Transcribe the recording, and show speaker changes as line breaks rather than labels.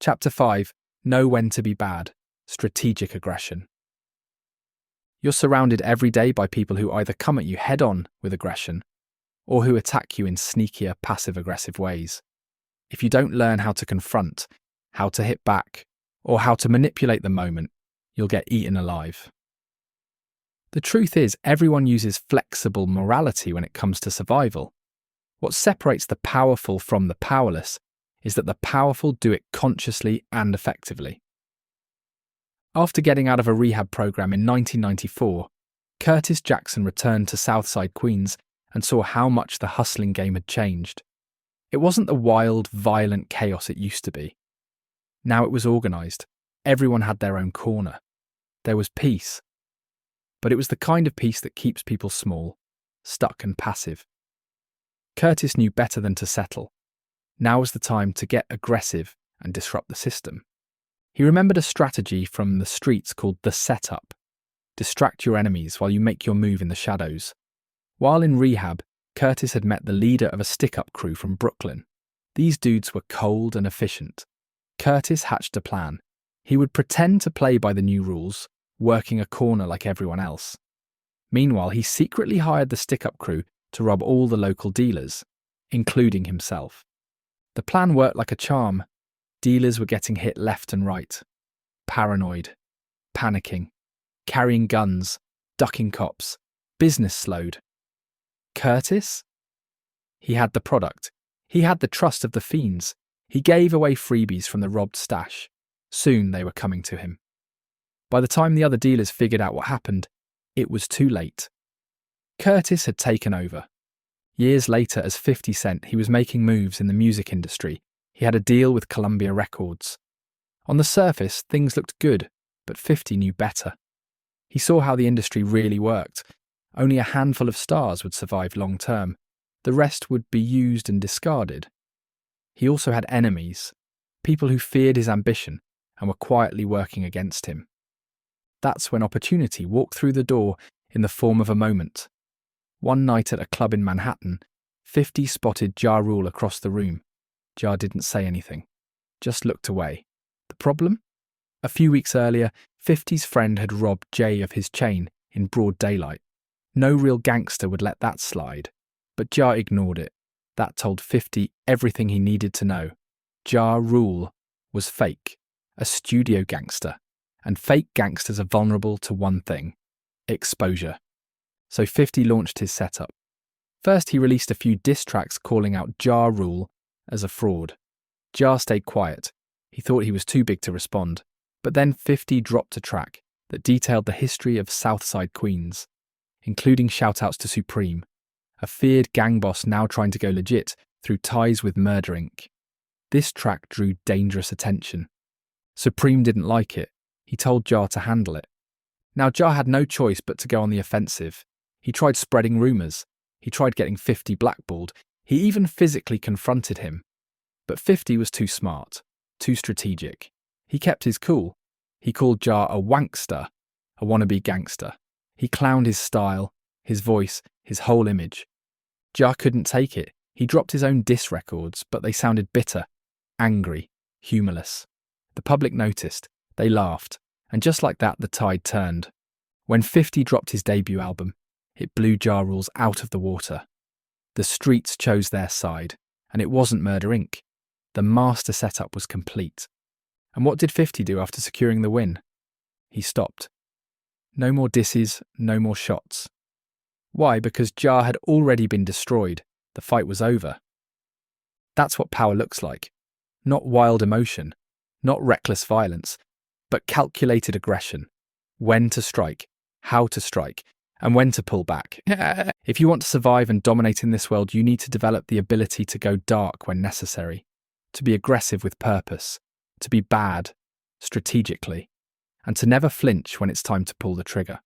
Chapter 5. Know when to be bad. Strategic aggression. You're surrounded every day by people who either come at you head-on with aggression or who attack you in sneakier, passive-aggressive ways. If you don't learn how to confront, how to hit back, or how to manipulate the moment, you'll get eaten alive. The truth is, everyone uses flexible morality when it comes to survival. What separates the powerful from the powerless is that the powerful do it consciously and effectively. After getting out of a rehab program in 1994, Curtis Jackson returned to Southside Queens and saw how much the hustling game had changed. It wasn't the wild, violent chaos it used to be. Now it was organised. Everyone had their own corner. There was peace. But it was the kind of peace that keeps people small, stuck and passive. Curtis knew better than to settle. Now was the time to get aggressive and disrupt the system. He remembered a strategy from the streets called the setup. Distract your enemies while you make your move in the shadows. While in rehab, Curtis had met the leader of a stick-up crew from Brooklyn. These dudes were cold and efficient. Curtis hatched a plan. He would pretend to play by the new rules, working a corner like everyone else. Meanwhile, he secretly hired the stick-up crew to rob all the local dealers, including himself. The plan worked like a charm. Dealers were getting hit left and right. Paranoid, panicking, carrying guns, ducking cops. Business slowed. Curtis? He had the product. He had the trust of the fiends. He gave away freebies from the robbed stash. Soon they were coming to him. By the time the other dealers figured out what happened, it was too late. Curtis had taken over. Years later, as 50 Cent, he was making moves in the music industry. He had a deal with Columbia Records. On the surface, things looked good, but 50 knew better. He saw how the industry really worked. Only a handful of stars would survive long term. The rest would be used and discarded. He also had enemies, people who feared his ambition and were quietly working against him. That's when opportunity walked through the door in the form of a moment. One night at a club in Manhattan, 50 spotted Ja Rule across the room. Ja didn't say anything, just looked away. The problem? A few weeks earlier, 50's friend had robbed Jay of his chain in broad daylight. No real gangster would let that slide, but Ja ignored it. That told 50 everything he needed to know. Ja Rule was fake, a studio gangster, and fake gangsters are vulnerable to one thing: exposure. So 50 launched his setup. First, he released a few diss tracks calling out Ja Rule as a fraud. Ja stayed quiet. He thought he was too big to respond. But then 50 dropped a track that detailed the history of Southside Queens, including shout-outs to Supreme, a feared gang boss now trying to go legit through ties with Murder Inc. This track drew dangerous attention. Supreme didn't like it. He told Ja to handle it. Now Ja had no choice but to go on the offensive. He tried spreading rumours. He tried getting 50 blackballed. He even physically confronted him. But 50 was too smart, too strategic. He kept his cool. He called Ja a wankster, a wannabe gangster. He clowned his style, his voice, his whole image. Ja couldn't take it. He dropped his own diss records, but they sounded bitter, angry, humourless. The public noticed. They laughed. And just like that, the tide turned. When 50 dropped his debut album, it blew Ja Rules out of the water. The streets chose their side, and it wasn't Murder Inc. The master setup was complete. And what did 50 do after securing the win? He stopped. No more disses, no more shots. Why? Because Ja had already been destroyed. The fight was over. That's what power looks like. Not wild emotion, not reckless violence, but calculated aggression. When to strike, how to strike, and when to pull back. If you want to survive and dominate in this world, you need to develop the ability to go dark when necessary, to be aggressive with purpose, to be bad, strategically, and to never flinch when it's time to pull the trigger.